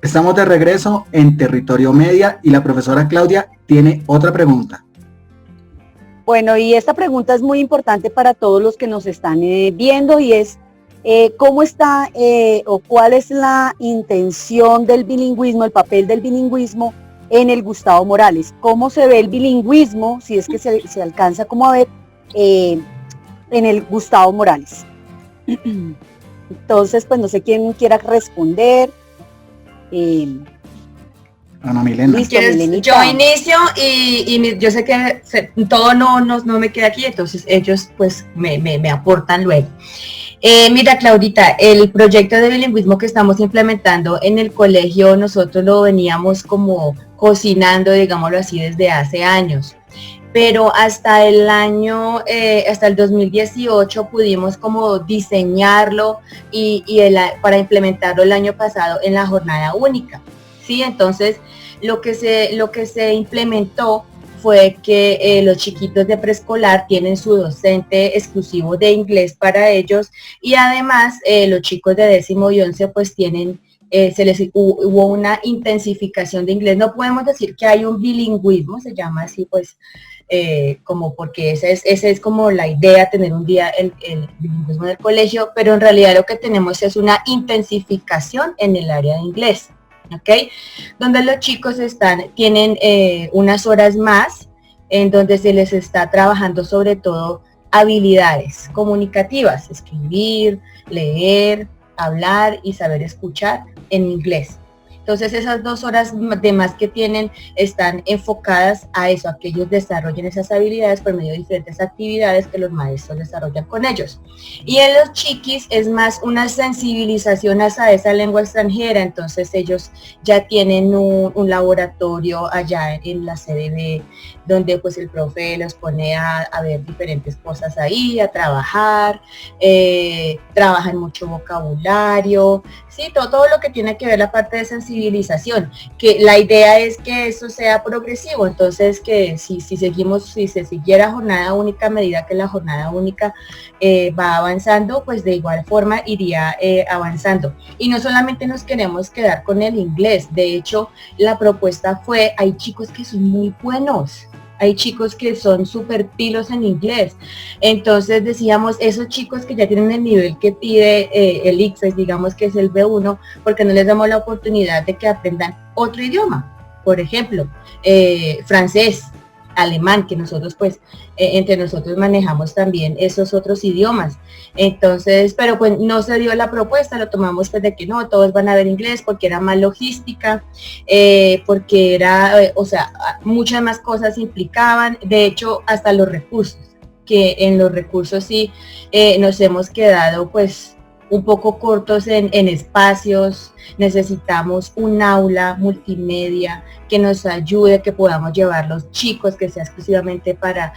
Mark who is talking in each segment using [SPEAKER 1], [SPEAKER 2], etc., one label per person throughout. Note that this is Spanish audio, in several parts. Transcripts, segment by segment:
[SPEAKER 1] Estamos de regreso en Territorio Media y la profesora Claudia tiene otra pregunta.
[SPEAKER 2] Bueno, y esta pregunta es muy importante para todos los que nos están viendo y es ¿cómo está o cuál es la intención del bilingüismo, el papel del bilingüismo en el Gustavo Morales? ¿Cómo se ve el bilingüismo, si es que se alcanza como a ver, en el Gustavo Morales? Entonces, pues no sé quién quiera responder.
[SPEAKER 1] Ana Milena.
[SPEAKER 2] Listo,
[SPEAKER 3] yo inicio y yo sé que todo no me queda aquí, entonces ellos pues me aportan luego. Mira, Claudita, el proyecto de bilingüismo que estamos implementando en el colegio, nosotros lo veníamos como cocinando, digámoslo así, desde hace años. Pero hasta el 2018 pudimos como diseñarlo para implementarlo el año pasado en la jornada única, ¿sí? Entonces, lo que se implementó fue que los chiquitos de preescolar tienen su docente exclusivo de inglés para ellos y además los chicos de 10º y 11 pues tienen hubo una intensificación de inglés. No podemos decir que hay un bilingüismo, se llama así pues, como porque esa es como la idea, tener un día el bilingüismo en el colegio, pero en realidad lo que tenemos es una intensificación en el área de inglés, ¿ok? Donde los chicos tienen unas horas más, en donde se les está trabajando sobre todo habilidades comunicativas, escribir, leer, hablar y saber escuchar en inglés. Entonces esas 2 horas de más que tienen están enfocadas a eso, a que ellos desarrollen esas habilidades por medio de diferentes actividades que los maestros desarrollan con ellos. Y en los chiquis es más una sensibilización hacia esa lengua extranjera, entonces ellos ya tienen un laboratorio allá en la CDB, donde pues el profe los pone a ver diferentes cosas ahí, a trabajar, trabajan mucho vocabulario, sí, todo lo que tiene que ver la parte de sensibilización, que la idea es que eso sea progresivo, entonces que si se siguiera jornada única, a medida que la jornada única va avanzando, pues de igual forma iría avanzando. Y no solamente nos queremos quedar con el inglés, de hecho la propuesta fue, hay chicos que son muy buenos, hay chicos que son súper pilos en inglés, entonces decíamos, esos chicos que ya tienen el nivel que pide el ICFES, digamos que es el B1, porque no les damos la oportunidad de que aprendan otro idioma, por ejemplo, francés, alemán, que nosotros pues entre nosotros manejamos también esos otros idiomas. Entonces, pero pues no se dio la propuesta, lo tomamos pues de que no, todos van a ver inglés porque era más logística, porque era, o sea, muchas más cosas implicaban, de hecho hasta los recursos, que en los recursos sí nos hemos quedado pues un poco cortos en espacios, necesitamos un aula multimedia que nos ayude, que podamos llevar los chicos, que sea exclusivamente para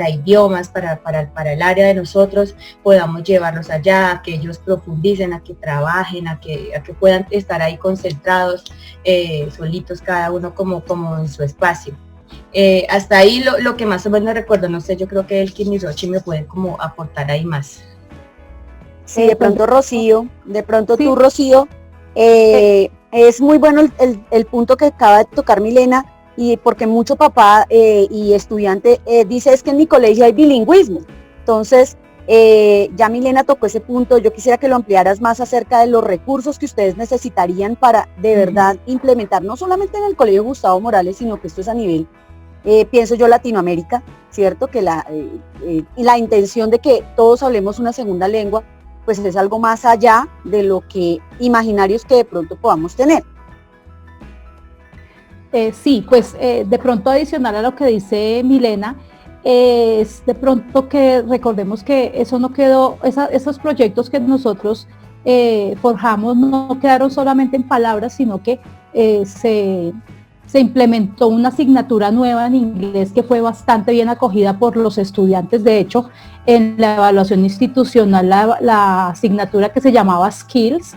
[SPEAKER 3] idiomas, para el área de nosotros, podamos llevarlos allá, a que ellos profundicen, a que trabajen, a que puedan estar ahí concentrados, solitos cada uno como en su espacio. Hasta ahí lo que más o menos recuerdo, no sé, yo creo que el Kim y Rochi me pueden como aportar ahí más.
[SPEAKER 2] Sí, de pronto Rocío, tú Rocío, es muy bueno el punto que acaba de tocar Milena, y porque mucho papá y estudiante dice es que en mi colegio hay bilingüismo. Entonces, ya Milena tocó ese punto, yo quisiera que lo ampliaras más acerca de los recursos que ustedes necesitarían para de verdad implementar, no solamente en el Colegio Gustavo Morales, sino que esto es a nivel, pienso yo, Latinoamérica, ¿cierto? Que la intención de que todos hablemos una segunda lengua, pues es algo más allá de lo que imaginarios que de pronto podamos tener.
[SPEAKER 4] Sí, pues de pronto adicional a lo que dice Milena, es de pronto que recordemos que eso no quedó, esos proyectos que nosotros forjamos no quedaron solamente en palabras, sino que se implementó una asignatura nueva en inglés que fue bastante bien acogida por los estudiantes. De hecho, en la evaluación institucional, la asignatura que se llamaba Skills,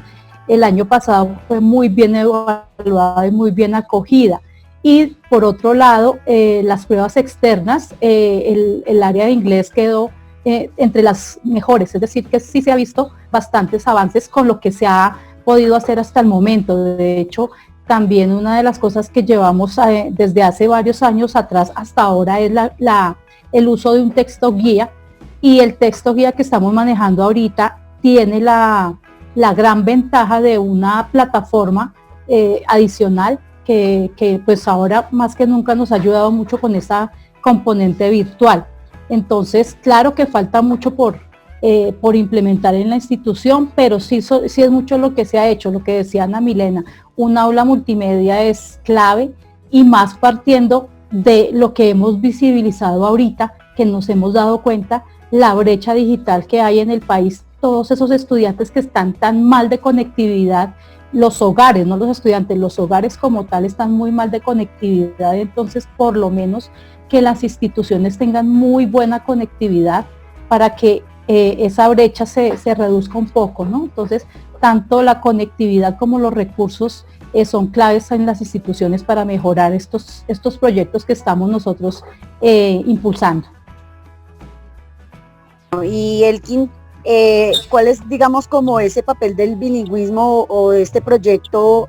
[SPEAKER 4] el año pasado fue muy bien evaluada y muy bien acogida. Y por otro lado, las pruebas externas, el área de inglés quedó entre las mejores, es decir, que sí se ha visto bastantes avances con lo que se ha podido hacer hasta el momento. De hecho, también una de las cosas que llevamos desde hace varios años atrás hasta ahora es el uso de un texto guía, y el texto guía que estamos manejando ahorita tiene la gran ventaja de una plataforma adicional que pues ahora más que nunca nos ha ayudado mucho con esa componente virtual. Entonces, claro que falta mucho por implementar en la institución, pero sí es mucho lo que se ha hecho, lo que decía Ana Milena, un aula multimedia es clave, y más partiendo de lo que hemos visibilizado ahorita, que nos hemos dado cuenta, la brecha digital que hay en el país, todos esos estudiantes que están tan mal de conectividad, los hogares, no los estudiantes, los hogares como tal están muy mal de conectividad, entonces por lo menos que las instituciones tengan muy buena conectividad para que esa brecha se reduzca un poco, ¿no? Entonces, tanto la conectividad como los recursos son claves en las instituciones para mejorar estos proyectos que estamos nosotros impulsando.
[SPEAKER 2] Y Elkin, ¿cuál es, digamos, como ese papel del bilingüismo o de este proyecto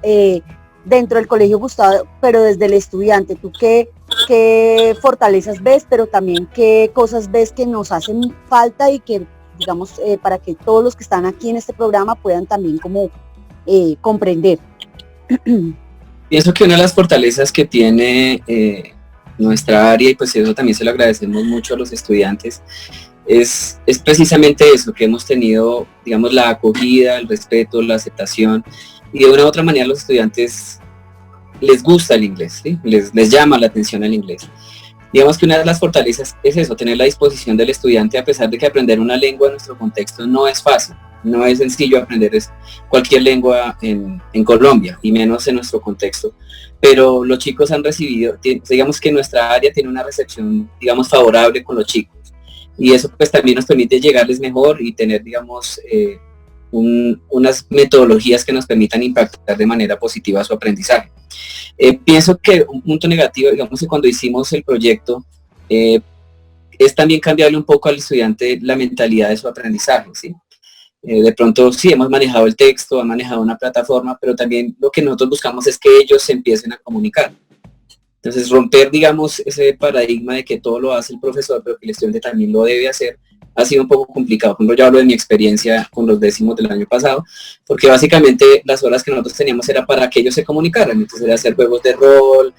[SPEAKER 2] dentro del Colegio Gustavo, pero desde el estudiante? ¿Tú qué fortalezas ves, pero también qué cosas ves que nos hacen falta y que, digamos, para que todos los que están aquí en este programa puedan también como comprender?
[SPEAKER 5] Pienso que una de las fortalezas que tiene nuestra área, y pues eso también se lo agradecemos mucho a los estudiantes, es precisamente eso, que hemos tenido, digamos, la acogida, el respeto, la aceptación, y de una u otra manera los estudiantes les gusta el inglés, ¿sí? les llama la atención el inglés. Digamos que una de las fortalezas es eso, tener la disposición del estudiante, a pesar de que aprender una lengua en nuestro contexto no es fácil, no es sencillo aprender cualquier lengua en Colombia, y menos en nuestro contexto, pero los chicos han recibido, digamos que nuestra área tiene una recepción, digamos, favorable con los chicos, y eso pues también nos permite llegarles mejor y tener, digamos, unas metodologías que nos permitan impactar de manera positiva su aprendizaje. Pienso que un punto negativo, digamos, que cuando hicimos el proyecto, es también cambiarle un poco al estudiante la mentalidad de su aprendizaje, ¿sí? De pronto sí, hemos manejado el texto, han manejado una plataforma, pero también lo que nosotros buscamos es que ellos se empiecen a comunicar. Entonces, romper, digamos, ese paradigma de que todo lo hace el profesor, pero que el estudiante también lo debe hacer, ha sido un poco complicado. Por ejemplo, yo hablo de mi experiencia con los décimos del año pasado, porque básicamente las horas que nosotros teníamos era para que ellos se comunicaran. Entonces era hacer juegos de rol,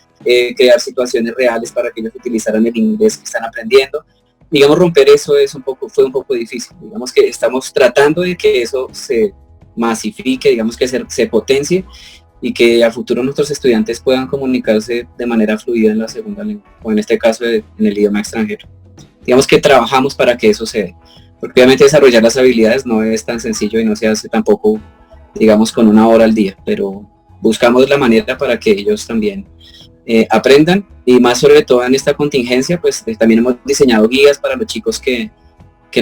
[SPEAKER 5] crear situaciones reales para que ellos utilizaran el inglés que están aprendiendo. Digamos, romper eso fue un poco difícil. Digamos que estamos tratando de que eso se masifique, digamos que se potencie, y que a futuro nuestros estudiantes puedan comunicarse de manera fluida en la segunda lengua, o en este caso en el idioma extranjero. Digamos que trabajamos para que eso se dé, porque obviamente desarrollar las habilidades no es tan sencillo y no se hace tampoco, digamos, con una hora al día, pero buscamos la manera para que ellos también aprendan, y más sobre todo en esta contingencia, pues también hemos diseñado guías para los chicos que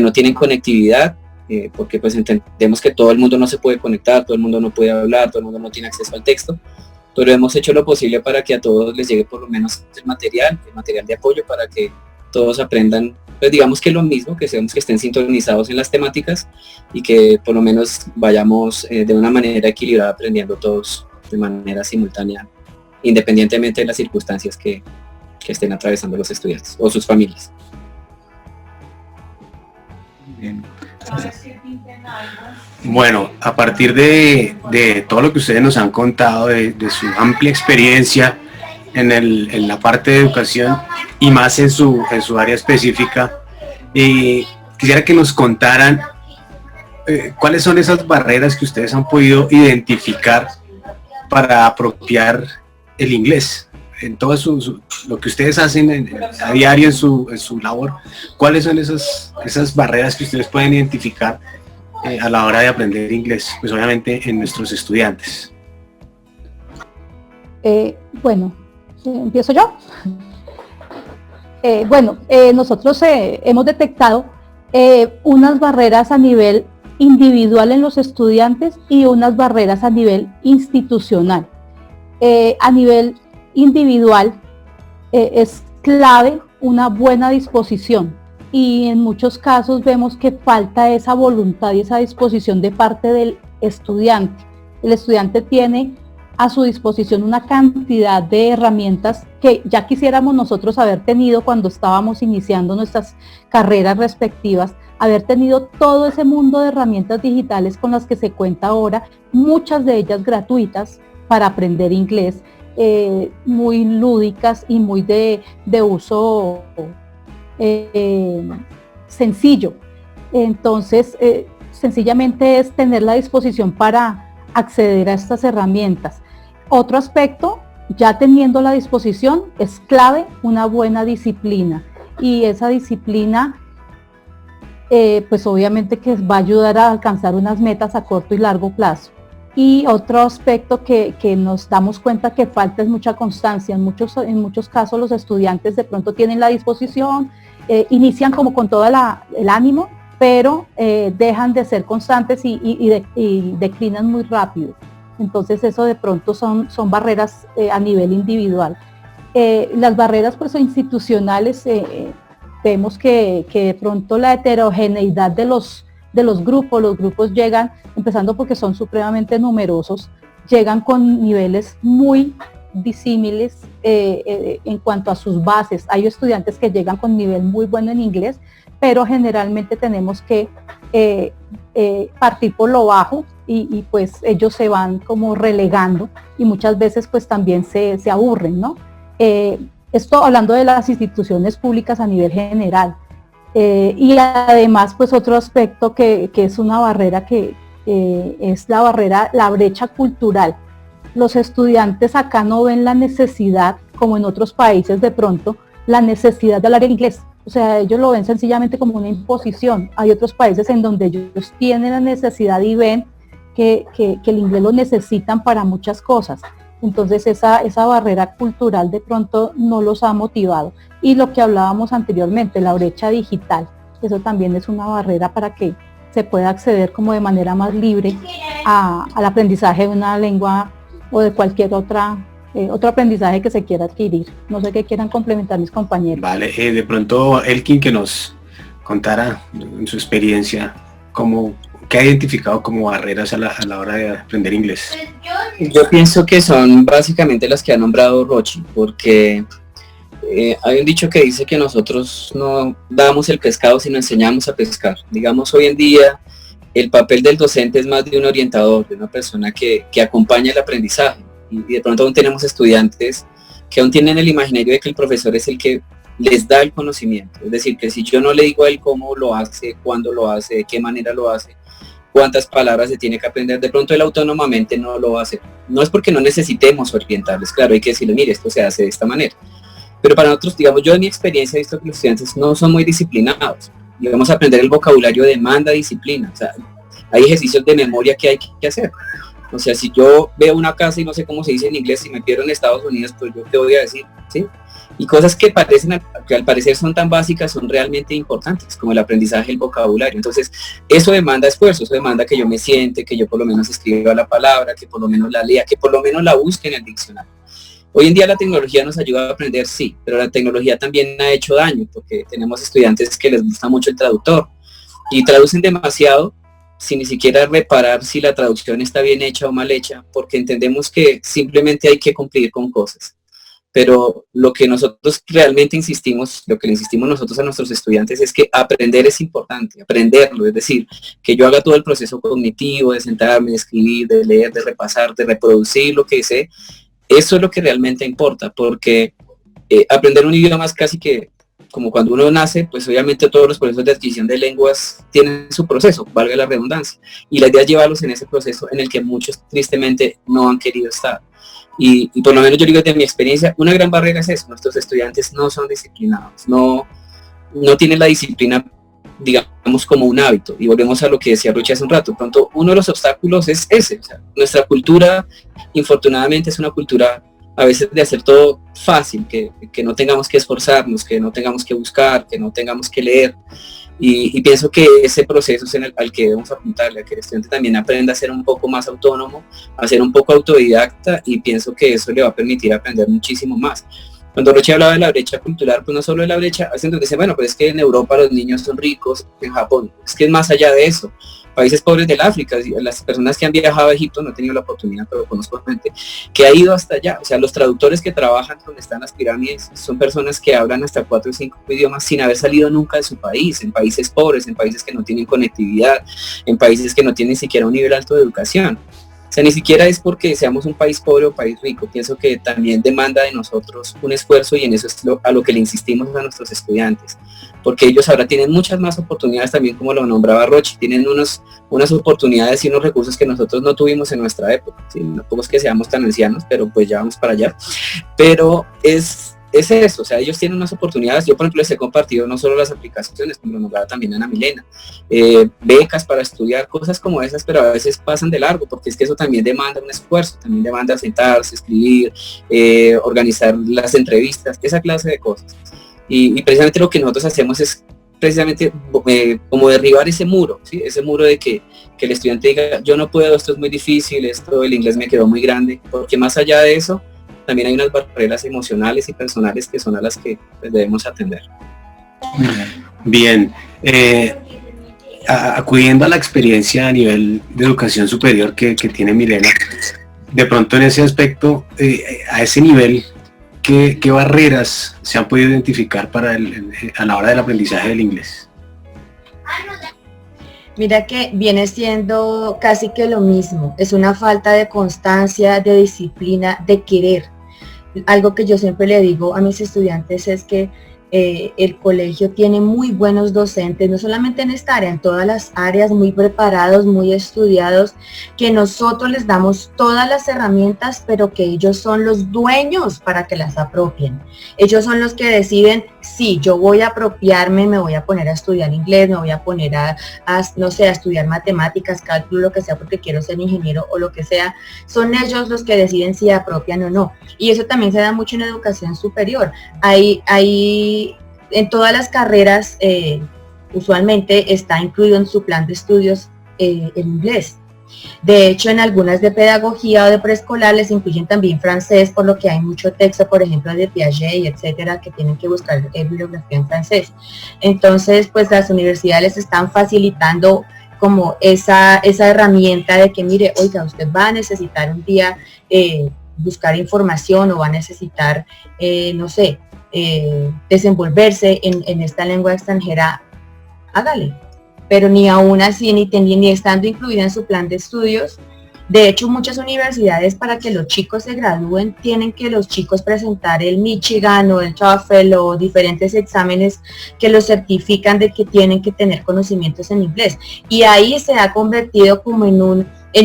[SPEAKER 5] no tienen conectividad, porque pues entendemos que todo el mundo no se puede conectar, todo el mundo no puede hablar, todo el mundo no tiene acceso al texto, pero hemos hecho lo posible para que a todos les llegue por lo menos el material de apoyo, para que todos aprendan, pues digamos que lo mismo, que seamos que estén sintonizados en las temáticas, y que por lo menos vayamos de una manera equilibrada aprendiendo todos de manera simultánea, independientemente de las circunstancias que estén atravesando los estudiantes o sus familias.
[SPEAKER 1] Bien.
[SPEAKER 6] Bueno, a partir de todo lo que ustedes nos han contado, de su amplia experiencia en la parte de educación y más en su área específica, quisiera que nos contaran cuáles son esas barreras que ustedes han podido identificar para apropiar el inglés en todo lo que ustedes hacen a diario en su labor. ¿Cuáles son esas barreras que ustedes pueden identificar a la hora de aprender inglés? Pues obviamente en nuestros estudiantes.
[SPEAKER 4] Bueno, ¿empiezo yo? Nosotros hemos detectado unas barreras a nivel individual en los estudiantes y unas barreras a nivel institucional. A nivel individual es clave una buena disposición, y en muchos casos vemos que falta esa voluntad y esa disposición de parte del estudiante. El estudiante tiene a su disposición una cantidad de herramientas que ya quisiéramos nosotros haber tenido cuando estábamos iniciando nuestras carreras respectivas, haber tenido todo ese mundo de herramientas digitales con las que se cuenta ahora, muchas de ellas gratuitas para aprender inglés, muy lúdicas y muy de uso sencillo. Entonces, sencillamente es tener la disposición para acceder a estas herramientas. Otro aspecto, ya teniendo la disposición, es clave una buena disciplina, y esa disciplina pues obviamente que va a ayudar a alcanzar unas metas a corto y largo plazo. Y otro aspecto que nos damos cuenta que falta es mucha constancia. En muchos casos los estudiantes de pronto tienen la disposición, inician como con todo el ánimo, pero dejan de ser constantes y declinan muy rápido. Entonces eso de pronto son barreras a nivel individual. Las barreras pues institucionales, vemos que de pronto la heterogeneidad de los grupos llegan, empezando porque son supremamente numerosos, llegan con niveles muy disímiles en cuanto a sus bases. Hay estudiantes que llegan con nivel muy bueno en inglés, pero generalmente tenemos que partir por lo bajo y pues ellos se van como relegando y muchas veces pues también se aburren, ¿no? Esto hablando de las instituciones públicas a nivel general. Y además pues otro aspecto que es una barrera que es la brecha cultural. Los estudiantes acá no ven la necesidad, como en otros países de pronto, la necesidad de hablar el inglés. O sea, ellos lo ven sencillamente como una imposición. Hay otros países en donde ellos tienen la necesidad y ven que el inglés lo necesitan para muchas cosas. Entonces esa barrera cultural de pronto no los ha motivado. Y lo que hablábamos anteriormente, la brecha digital, eso también es una barrera para que se pueda acceder como de manera más libre al aprendizaje de una lengua o de cualquier otro aprendizaje que se quiera adquirir. No sé qué quieran complementar mis compañeros.
[SPEAKER 6] Vale, de pronto Elkin que nos contara en su experiencia qué ha identificado como barreras a la hora de aprender inglés.
[SPEAKER 5] Yo pienso que son básicamente las que ha nombrado Rochi, porque hay un dicho que dice que nosotros no damos el pescado sino enseñamos a pescar. Digamos, hoy en día el papel del docente es más de un orientador, de una persona que acompaña el aprendizaje, y de pronto aún tenemos estudiantes que aún tienen el imaginario de que el profesor es el que les da el conocimiento, es decir, que si yo no le digo a él cómo lo hace, cuándo lo hace, de qué manera lo hace, cuántas palabras se tiene que aprender, de pronto él autónomamente no lo va a hacer. No es porque no necesitemos orientarles, claro, hay que decirle, mire, esto se hace de esta manera. Pero para nosotros, digamos, yo en mi experiencia he visto que los estudiantes no son muy disciplinados. Digamos, aprender el vocabulario demanda disciplina. O sea, hay ejercicios de memoria que hay que hacer. O sea, si yo veo una casa y no sé cómo se dice en inglés, y me pierdo en Estados Unidos, pues yo te voy a decir, ¿sí? Y cosas que al parecer son tan básicas son realmente importantes, como el aprendizaje del vocabulario. Entonces, eso demanda esfuerzo, eso demanda que yo me siente, que yo por lo menos escriba la palabra, que por lo menos la lea, que por lo menos la busque en el diccionario. Hoy en día la tecnología nos ayuda a aprender, sí, pero la tecnología también ha hecho daño, porque tenemos estudiantes que les gusta mucho el traductor y traducen demasiado sin ni siquiera reparar si la traducción está bien hecha o mal hecha, porque entendemos que simplemente hay que cumplir con cosas. Pero lo que nosotros realmente insistimos, lo que le insistimos nosotros a nuestros estudiantes es que aprender es importante, aprenderlo, es decir, que yo haga todo el proceso cognitivo de sentarme, de escribir, de leer, de repasar, de reproducir lo que sé. Eso es lo que realmente importa, porque aprender un idioma es casi que como cuando uno nace, pues obviamente todos los procesos de adquisición de lenguas tienen su proceso, valga la redundancia, y la idea es llevarlos en ese proceso en el que muchos tristemente no han querido estar. Y por lo menos yo digo de mi experiencia, una gran barrera es eso, nuestros estudiantes no son disciplinados, no tienen la disciplina, digamos, como un hábito, y volvemos a lo que decía Rocha hace un rato. Pronto uno de los obstáculos es ese, o sea, nuestra cultura infortunadamente es una cultura a veces de hacer todo fácil, que no tengamos que esforzarnos, que no tengamos que buscar, que no tengamos que leer, y pienso que ese proceso es al que debemos apuntarle, a que el estudiante también aprenda a ser un poco más autónomo, a ser un poco autodidacta, y pienso que eso le va a permitir aprender muchísimo más. Cuando Roche hablaba de la brecha cultural, pues no solo de la brecha, hacen donde dice, bueno, pues es que en Europa los niños son ricos, en Japón, es que es más allá de eso. Países pobres del África, las personas que han viajado a Egipto, no he tenido la oportunidad, pero conozco gente que ha ido hasta allá. O sea, los traductores que trabajan donde están las pirámides son personas que hablan hasta 4 o 5 idiomas sin haber salido nunca de su país, en países pobres, en países que no tienen conectividad, en países que no tienen ni siquiera un nivel alto de educación. O sea, ni siquiera es porque seamos un país pobre o país rico, pienso que también demanda de nosotros un esfuerzo, y en eso es a lo que le insistimos a nuestros estudiantes, porque ellos ahora tienen muchas más oportunidades también, como lo nombraba Roche, tienen unas oportunidades y unos recursos que nosotros no tuvimos en nuestra época, ¿sí? No es que seamos tan ancianos, pero pues ya vamos para allá, pero es eso, o sea, ellos tienen unas oportunidades. Yo, por ejemplo, les he compartido no solo las aplicaciones, como lo nombraba también Ana Milena, becas para estudiar, cosas como esas, pero a veces pasan de largo, porque es que eso también demanda un esfuerzo, también demanda sentarse, escribir, organizar las entrevistas, esa clase de cosas. Y precisamente lo que nosotros hacemos es precisamente como derribar ese muro, ¿sí? Ese muro de que el estudiante diga, yo no puedo, esto es muy difícil, el inglés me quedó muy grande, porque más allá de eso, también hay unas barreras emocionales y personales que son a las que pues, debemos atender.
[SPEAKER 6] Bien, acudiendo a la experiencia a nivel de educación superior que tiene Milena, de pronto en ese aspecto, a ese nivel, ¿qué barreras se han podido identificar a la hora del aprendizaje del inglés?
[SPEAKER 3] Mira que viene siendo casi que lo mismo, es una falta de constancia, de disciplina, de querer. Algo que yo siempre le digo a mis estudiantes es que el colegio tiene muy buenos docentes, no solamente en esta área, en todas las áreas, muy preparados, muy estudiados, que nosotros les damos todas las herramientas, pero que ellos son los dueños para que las apropien. Ellos son los que deciden, sí, yo voy a apropiarme, me voy a poner a estudiar inglés, me voy a poner no sé, a estudiar matemáticas, cálculo, lo que sea, porque quiero ser ingeniero o lo que sea. Son ellos los que deciden si apropian o no. Y eso también se da mucho en educación superior. Hay en todas las carreras, usualmente está incluido en su plan de estudios el inglés. De hecho, en algunas de pedagogía o de preescolar les incluyen también francés, por lo que hay mucho texto, por ejemplo, de Piaget y etcétera, que tienen que buscar bibliografía en francés. Entonces, pues las universidades les están facilitando como esa herramienta de que, mire, oiga, usted va a necesitar un día buscar información o va a necesitar, no sé, desenvolverse en esta lengua extranjera, hágale. Pero ni aún así, ni estando incluida en su plan de estudios. De hecho, muchas universidades, para que los chicos se gradúen, tienen que los chicos presentar el Michigan o el TOEFL o diferentes exámenes que los certifican de que tienen que tener conocimientos en inglés. Y ahí se ha convertido como en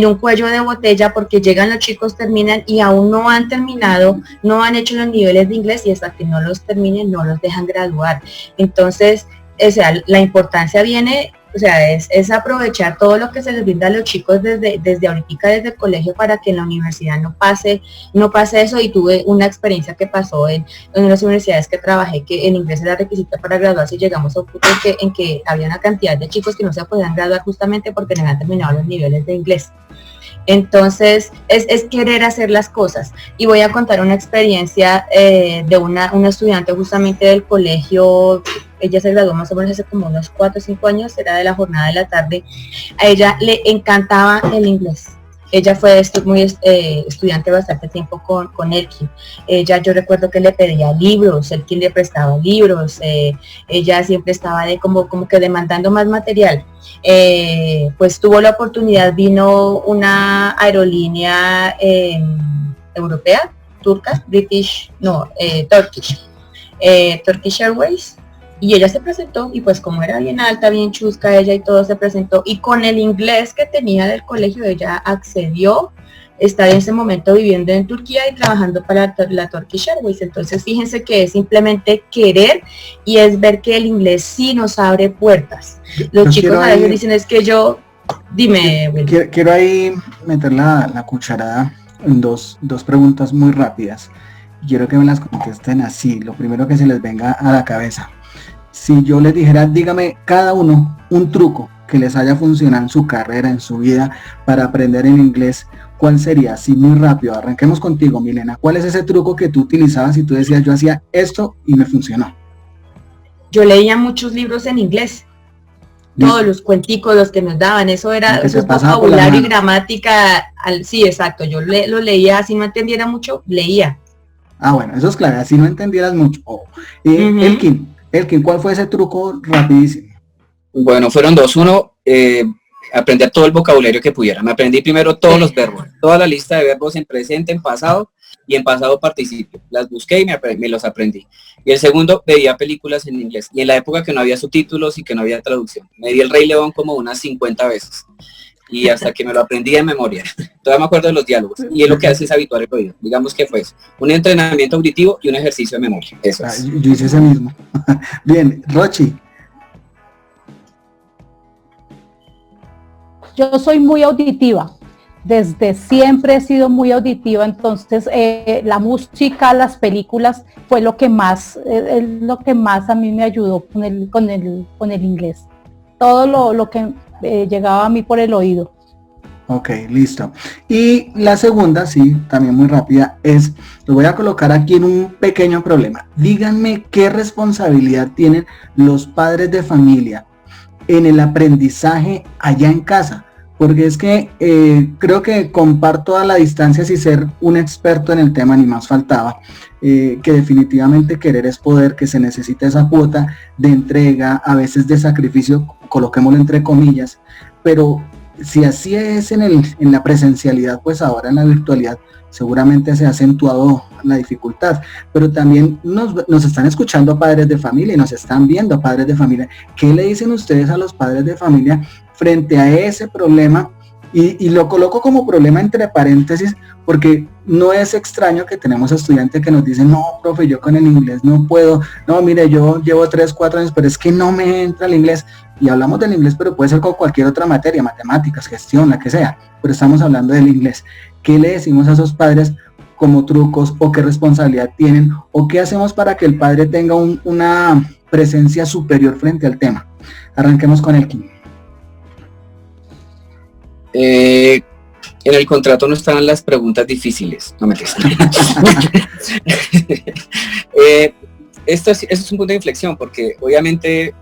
[SPEAKER 3] un cuello de botella, porque llegan los chicos, terminan y aún no han terminado, no han hecho los niveles de inglés, y hasta que no los terminen no los dejan graduar. Entonces, o sea, la importancia viene, o sea, es aprovechar todo lo que se les brinda a los chicos desde ahorita, desde el colegio, para que en la universidad no pase eso. Y tuve una experiencia que pasó en las universidades que trabajé, que en inglés era requisito para graduarse, y llegamos a un punto en que había una cantidad de chicos que no se podían graduar justamente porque no habían terminado los niveles de inglés. Entonces, es querer hacer las cosas. Y voy a contar una experiencia de una estudiante justamente del colegio. Ella se graduó más o menos hace como unos 4 o 5 años, era de la jornada de la tarde. A ella le encantaba el inglés. Ella fue estudiante bastante tiempo con Elkin. Yo recuerdo que le pedía libros, Elkin le prestaba libros, ella siempre estaba como que demandando más material. Pues tuvo la oportunidad, vino una aerolínea europea, Turkish Airways, y ella se presentó, y pues como era bien alta, bien chusca ella y todo, se presentó, y con el inglés que tenía del colegio ella accedió. Está en ese momento viviendo en Turquía y trabajando para la Turkish Airways. Entonces fíjense que es simplemente querer, y es ver que el inglés sí nos abre puertas. Los chicos a veces dicen, es que dime, Will.
[SPEAKER 1] Quiero ahí meter la cucharada en dos preguntas muy rápidas. Quiero que me las contesten así, lo primero que se les venga a la cabeza. Si yo les dijera, dígame cada uno un truco que les haya funcionado en su carrera, en su vida, para aprender en inglés, ¿cuál sería? Sí, muy rápido, arranquemos contigo, Milena. ¿Cuál es ese truco que tú utilizabas y tú decías, yo hacía esto y me funcionó?
[SPEAKER 3] Yo leía muchos libros en inglés. Todos los cuenticos, los que nos daban, eso era vocabulario y gramática, sí, exacto, yo lo leía, si no entendiera mucho, leía.
[SPEAKER 1] Ah, bueno, eso es claro, así no entendieras mucho. Elkin, ¿cuál fue ese truco rapidísimo?
[SPEAKER 5] Bueno, fueron dos. Uno, aprender todo el vocabulario que pudiera. Me aprendí primero todos los verbos, toda la lista de verbos en presente, en pasado y en pasado participio. Las busqué y me los aprendí. Y el segundo, veía películas en inglés. Y en la época que no había subtítulos y que no había traducción. Me di El Rey León como unas 50 veces. Y hasta que me lo aprendí de memoria. Todavía me acuerdo de los diálogos. Y es lo que hace es habituar el oído. Digamos que fue eso. Un entrenamiento auditivo y un ejercicio de memoria. Eso es.
[SPEAKER 1] Yo hice ese mismo. Bien, Rochi.
[SPEAKER 4] Yo soy muy auditiva. Desde siempre he sido muy auditiva, entonces la música, las películas fue lo que más a mí me ayudó con el inglés. Todo lo que llegaba a mí por el oído.
[SPEAKER 1] Ok, listo. Y la segunda, sí, también muy rápida, lo voy a colocar aquí en un pequeño problema. Díganme qué responsabilidad tienen los padres de familia en el aprendizaje allá en casa. Porque es que creo que comparto a la distancia sin ser un experto en el tema, ni más faltaba, que definitivamente querer es poder, que se necesita esa cuota de entrega, a veces de sacrificio, coloquémoslo entre comillas, pero si así es en la presencialidad, pues ahora en la virtualidad seguramente se ha acentuado la dificultad, pero también nos están escuchando padres de familia y nos están viendo padres de familia. ¿Qué le dicen ustedes a los padres de familia frente a ese problema? Y lo coloco como problema entre paréntesis porque no es extraño que tenemos estudiantes que nos dicen, no, profe, yo con el inglés no puedo, no, mire, yo llevo 3, 4 años, pero es que no me entra el inglés. Y hablamos del inglés, pero puede ser con cualquier otra materia, matemáticas, gestión, la que sea, pero estamos hablando del inglés. ¿Qué le decimos a esos padres como trucos o qué responsabilidad tienen o qué hacemos para que el padre tenga una presencia superior frente al tema? Arranquemos con Elkin.
[SPEAKER 5] En el contrato no estaban las preguntas difíciles, no me esto es un punto de inflexión porque obviamente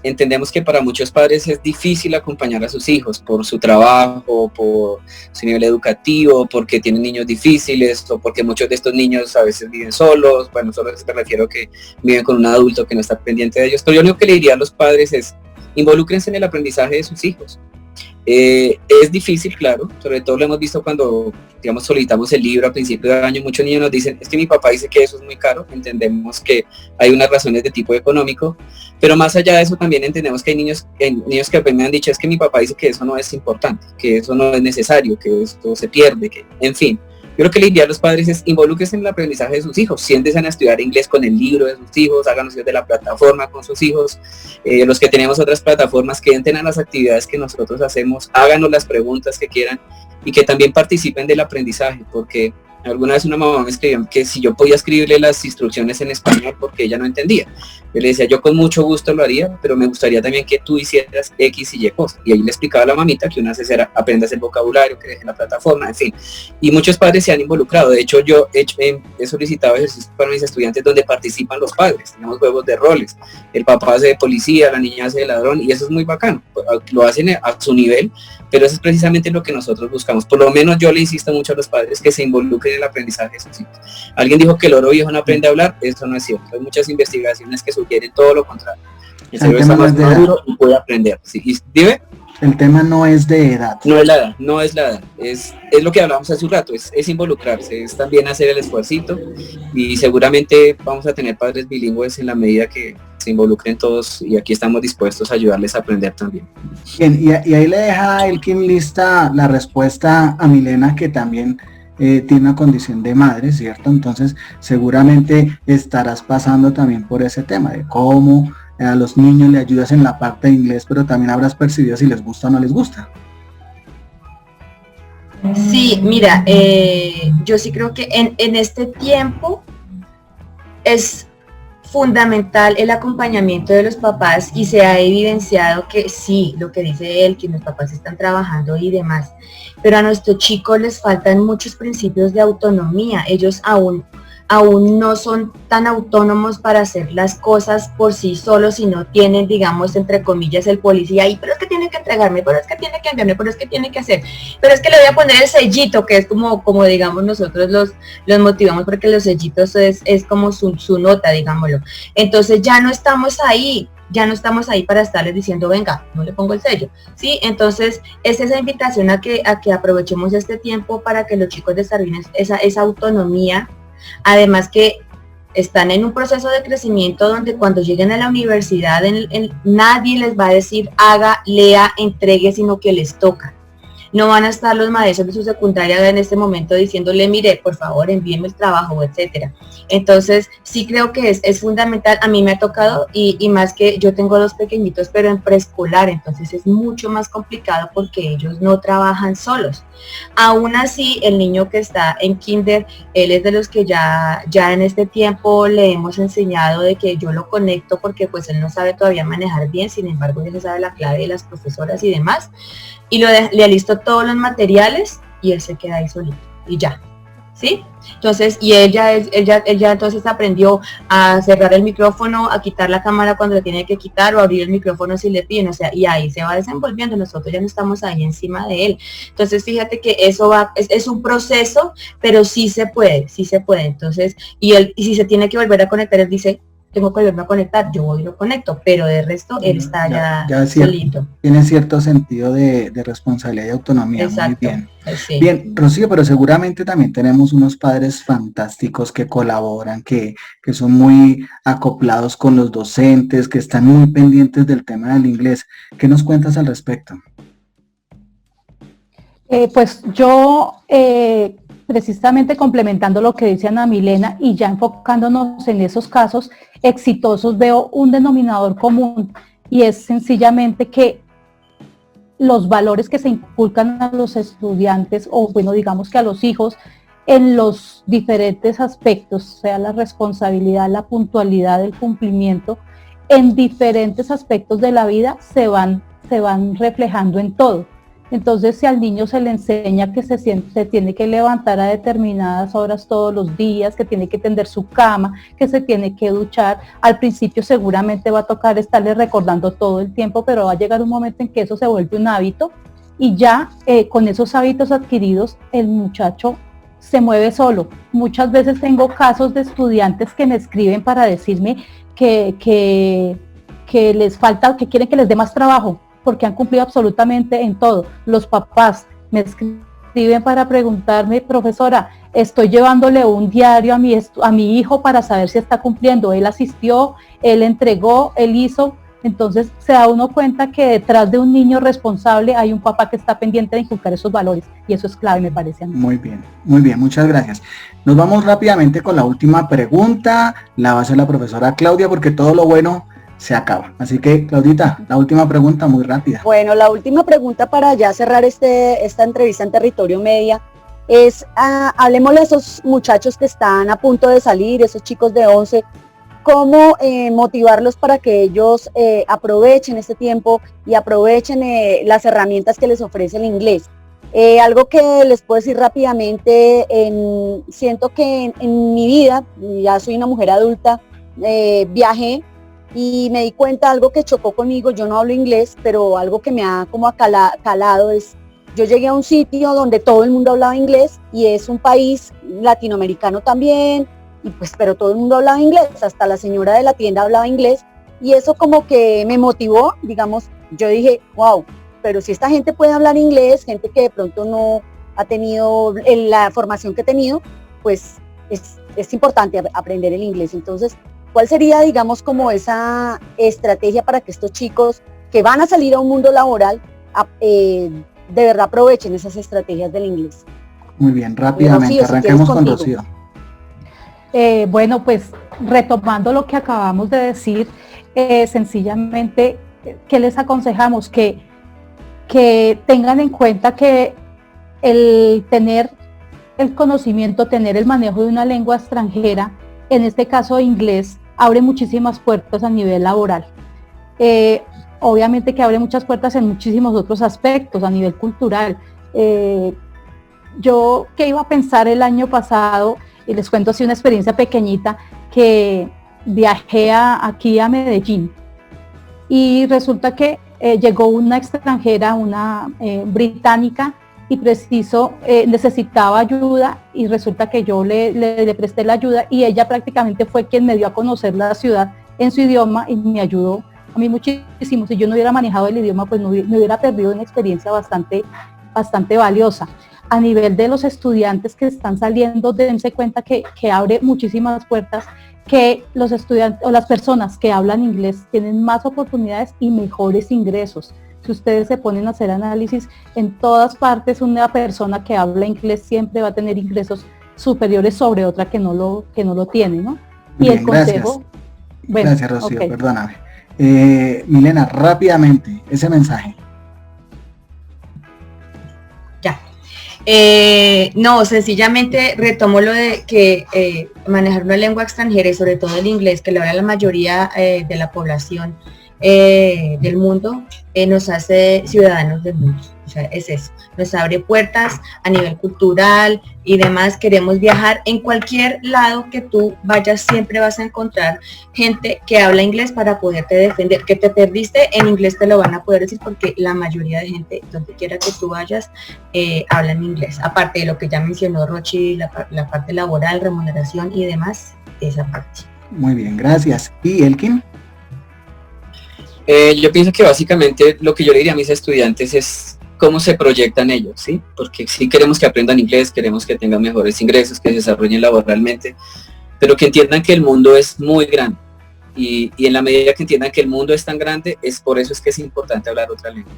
[SPEAKER 5] entendemos que para muchos padres es difícil acompañar a sus hijos por su trabajo, por su nivel educativo, porque tienen niños difíciles o porque muchos de estos niños a veces viven solos. Bueno, solo me refiero a que viven con un adulto que no está pendiente de ellos, pero yo lo único que le diría a los padres es involúcrense en el aprendizaje de sus hijos. Es difícil, claro, sobre todo lo hemos visto cuando, digamos, solicitamos el libro a principio de año. Muchos niños nos dicen, es que mi papá dice que eso es muy caro. Entendemos que hay unas razones de tipo económico, pero más allá de eso también entendemos que hay niños que me han dicho, es que mi papá dice que eso no es importante, que eso no es necesario, que esto se pierde, que, en fin. Yo lo que le diría a los padres es involúquense en el aprendizaje de sus hijos, siéntense a estudiar inglés con el libro de sus hijos, hagan uso de la plataforma con sus hijos, los que tenemos otras plataformas que entren a las actividades que nosotros hacemos, háganos las preguntas que quieran y que también participen del aprendizaje, porque alguna vez una mamá me escribió que si yo podía escribirle las instrucciones en español porque ella no entendía. Yo le decía, yo con mucho gusto lo haría, pero me gustaría también que tú hicieras X y Y cosas. Y ahí le explicaba a la mamita que una era aprendas el vocabulario, que deje la plataforma, en fin. Y muchos padres se han involucrado. De hecho, yo he solicitado ejercicios para mis estudiantes donde participan los padres. Tenemos juegos de roles. El papá hace de policía, la niña hace de ladrón, y eso es muy bacano. Lo hacen a su nivel, pero eso es precisamente lo que nosotros buscamos. Por lo menos yo le insisto mucho a los padres que se involucren en el aprendizaje de sus hijos. Alguien dijo que el loro viejo no aprende a hablar, eso no es cierto. Hay muchas investigaciones que sugieren todo lo contrario. El cerebro está más maduro y puede aprender. ¿Sí? Y, dime.
[SPEAKER 1] El tema no es de edad.
[SPEAKER 5] No es la edad, no es la edad. Es lo que hablamos hace un rato, es involucrarse, es también hacer el esfuercito y seguramente vamos a tener padres bilingües en la medida que se involucren todos y aquí estamos dispuestos a ayudarles a aprender también.
[SPEAKER 1] Bien, y ahí le deja a Elkin lista la respuesta a Milena, que también tiene una condición de madre, ¿cierto? Entonces seguramente estarás pasando también por ese tema de cómo a los niños le ayudas en la parte de inglés, pero también habrás percibido si les gusta o no les gusta.
[SPEAKER 3] Sí, mira, yo sí creo que en este tiempo es fundamental el acompañamiento de los papás y se ha evidenciado que sí, lo que dice él, que los papás están trabajando y demás, pero a nuestros chicos les faltan muchos principios de autonomía. Ellos aún no son tan autónomos para hacer las cosas por sí solos si no tienen, digamos, entre comillas, el policía ahí, pero es que tiene que entregarme, pero es que tiene que enviarme, pero es que tiene que hacer, pero es que le voy a poner el sellito, que es como digamos, nosotros los motivamos porque los sellitos es como su nota, digámoslo. Entonces ya no estamos ahí para estarles diciendo, venga, no le pongo el sello, ¿sí? Entonces es esa invitación a que aprovechemos este tiempo para que los chicos desarrollen esa autonomía. Además que están en un proceso de crecimiento donde cuando lleguen a la universidad nadie les va a decir haga, lea, entregue, sino que les toca. No van a estar los maestros de su secundaria en este momento diciéndole, mire, por favor, envíenme el trabajo, etcétera. Entonces, sí creo que es fundamental. A mí me ha tocado, y más que yo tengo 2 pequeñitos, pero en preescolar, entonces es mucho más complicado porque ellos no trabajan solos. Aún así, el niño que está en kinder, él es de los que ya en este tiempo le hemos enseñado de que yo lo conecto porque pues él no sabe todavía manejar bien, sin embargo, ya se sabe la clave de las profesoras y demás. Y le alisto todos los materiales y él se queda ahí solito y ya, ¿sí? Entonces, y él ya entonces aprendió a cerrar el micrófono, a quitar la cámara cuando le tiene que quitar o abrir el micrófono si le piden, o sea, y ahí se va desenvolviendo, nosotros ya no estamos ahí encima de él. Entonces, fíjate que eso es un proceso, pero sí se puede, entonces, y si se tiene que volver a conectar, él dice, tengo que volverme a conectar, yo voy y lo conecto, pero de resto él está ya solito.
[SPEAKER 1] Tiene cierto sentido de responsabilidad y autonomía. Exacto. Muy bien. Sí. Bien, Rocío, pero seguramente también tenemos unos padres fantásticos que colaboran, que son muy acoplados con los docentes, que están muy pendientes del tema del inglés. ¿Qué nos cuentas al respecto?
[SPEAKER 4] Pues yo, precisamente complementando lo que dice Ana Milena y ya enfocándonos en esos casos exitosos, veo un denominador común y es sencillamente que los valores que se inculcan a los estudiantes, o bueno, digamos que a los hijos, en los diferentes aspectos, sea la responsabilidad, la puntualidad, el cumplimiento, en diferentes aspectos de la vida se van reflejando en todo. Entonces, si al niño se le enseña que se tiene que levantar a determinadas horas todos los días, que tiene que tender su cama, que se tiene que duchar, al principio seguramente va a tocar estarle recordando todo el tiempo, pero va a llegar un momento en que eso se vuelve un hábito y ya con esos hábitos adquiridos el muchacho se mueve solo. Muchas veces tengo casos de estudiantes que me escriben para decirme que les falta, que quieren que les dé más trabajo, porque han cumplido absolutamente en todo. Los papás me escriben para preguntarme, profesora, estoy llevándole un diario a mi hijo para saber si está cumpliendo. Él asistió, él entregó, él hizo. Entonces se da uno cuenta que detrás de un niño responsable hay un papá que está pendiente de inculcar esos valores, y eso es clave, me parece a mí.
[SPEAKER 1] Muy bien, muchas gracias. Nos vamos rápidamente con la última pregunta, la va a hacer la profesora Claudia, porque todo lo bueno se acaba. Así que, Claudita, la última pregunta muy rápida.
[SPEAKER 2] Bueno, la última pregunta para ya cerrar esta entrevista en Territorio Media es, hablemosle a esos muchachos que están a punto de salir, esos chicos de 11, cómo motivarlos para que ellos aprovechen este tiempo y aprovechen las herramientas que les ofrece el inglés. Algo que les puedo decir rápidamente, siento que en mi vida, ya soy una mujer adulta, viajé y me di cuenta algo que chocó conmigo. Yo no hablo inglés, pero algo que me ha como calado es, yo llegué a un sitio donde todo el mundo hablaba inglés y es un país latinoamericano también, y pues, pero todo el mundo hablaba inglés, hasta la señora de la tienda hablaba inglés, y eso como que me motivó, digamos, yo dije, wow, pero si esta gente puede hablar inglés, gente que de pronto no ha tenido la formación que he tenido, pues es importante aprender el inglés. Entonces, ¿cuál sería, digamos, como esa estrategia para que estos chicos que van a salir a un mundo laboral, de verdad aprovechen esas estrategias del inglés?
[SPEAKER 1] Muy bien, rápidamente,
[SPEAKER 2] Rocío,
[SPEAKER 1] arranquemos
[SPEAKER 2] si
[SPEAKER 1] con Rocío.
[SPEAKER 4] Bueno, pues retomando lo que acabamos de decir, sencillamente, ¿qué les aconsejamos? Que tengan en cuenta que el tener el conocimiento, tener el manejo de una lengua extranjera, en este caso inglés, abre muchísimas puertas a nivel laboral. Obviamente que abre muchas puertas en muchísimos otros aspectos, a nivel cultural. Yo que iba a pensar el año pasado, y les cuento así una experiencia pequeñita, que viajé aquí a Medellín, y resulta que llegó una extranjera, una británica, y necesitaba ayuda, y resulta que yo le presté la ayuda, y ella prácticamente fue quien me dio a conocer la ciudad en su idioma, y me ayudó a mí muchísimo. Si yo no hubiera manejado el idioma, pues me hubiera perdido una experiencia bastante valiosa. A nivel de los estudiantes que están saliendo, dense cuenta que abre muchísimas puertas, que los estudiantes o las personas que hablan inglés tienen más oportunidades y mejores ingresos. Si ustedes se ponen a hacer análisis, en todas partes una persona que habla inglés siempre va a tener ingresos superiores sobre otra que no lo tiene, ¿no? Y
[SPEAKER 1] bien,
[SPEAKER 4] el consejo...
[SPEAKER 1] Gracias,
[SPEAKER 4] bueno,
[SPEAKER 1] gracias Rocío,
[SPEAKER 4] okay.
[SPEAKER 1] Perdóname. Milena, rápidamente, ese mensaje.
[SPEAKER 3] Ya. No, sencillamente retomo lo de que manejar una lengua extranjera y sobre todo el inglés, que lo habla la mayoría de la población del mundo, nos hace ciudadanos del mundo. O sea, es eso, nos abre puertas a nivel cultural y demás. Queremos viajar en cualquier lado que tú vayas, siempre vas a encontrar gente que habla inglés para poderte defender. Que te perdiste en inglés te lo van a poder decir, porque la mayoría de gente, donde quiera que tú vayas, habla en inglés. Aparte de lo que ya mencionó Rochi, la parte laboral, remuneración y demás, esa parte.
[SPEAKER 1] Muy bien, gracias. ¿Y Elkin?
[SPEAKER 5] Yo pienso que básicamente lo que yo le diría a mis estudiantes es cómo se proyectan ellos, ¿sí? Porque sí queremos que aprendan inglés, queremos que tengan mejores ingresos, que se desarrollen laboralmente, pero que entiendan que el mundo es muy grande. Y en la medida que entiendan que el mundo es tan grande, por eso es que es importante hablar otra lengua.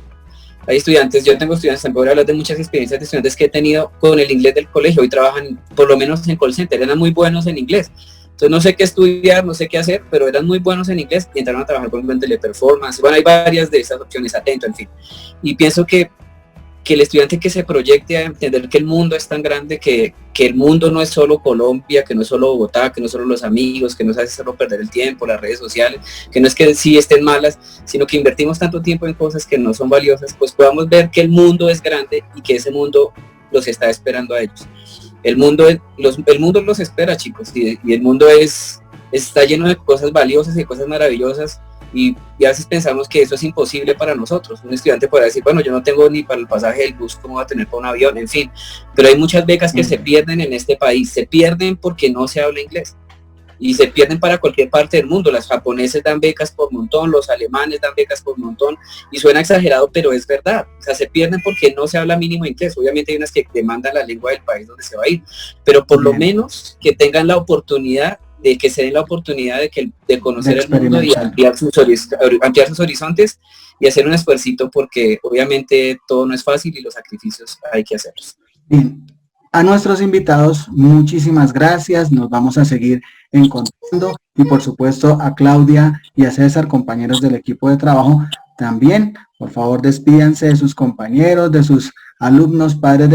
[SPEAKER 5] Hay estudiantes, yo tengo estudiantes, también voy a hablar de muchas experiencias de estudiantes que he tenido con el inglés del colegio. Hoy trabajan, por lo menos en call center, eran muy buenos en inglés. Entonces no sé qué estudiar, no sé qué hacer, pero eran muy buenos en inglés y entraron a trabajar con en teleperformance. Bueno, hay varias de esas opciones, atento, en fin. Y pienso que el estudiante que se proyecte a entender que el mundo es tan grande, que el mundo no es solo Colombia, que no es solo Bogotá, que no es solo los amigos, que no es hacerlo perder el tiempo, las redes sociales, que no es que sí estén malas, sino que invertimos tanto tiempo en cosas que no son valiosas, pues podamos ver que el mundo es grande y que ese mundo los está esperando a ellos. El mundo los espera, chicos, y el mundo está lleno de cosas valiosas y de cosas maravillosas, y a veces pensamos que eso es imposible para nosotros. Un estudiante podrá decir, bueno, yo no tengo ni para el pasaje del bus, ¿cómo va a tener para un avión? En fin, pero hay muchas becas que se pierden en este país, se pierden porque no se habla inglés, y se pierden para cualquier parte del mundo. Las japoneses dan becas por montón, los alemanes dan becas por montón, y suena exagerado, pero es verdad. O sea, se pierden porque no se habla mínimo inglés. Obviamente hay unas que demandan la lengua del país donde se va a ir, pero por lo menos que tengan la oportunidad de que se den la oportunidad de conocer el mundo y ampliar sus horizontes y hacer un esfuercito, porque obviamente todo no es fácil y los sacrificios hay que hacerlos.
[SPEAKER 1] Bien. A nuestros invitados, muchísimas gracias. Nos vamos a seguir encontrando, y por supuesto a Claudia y a César, compañeros del equipo de trabajo, también, por favor, despídanse de sus compañeros, de sus alumnos, padres de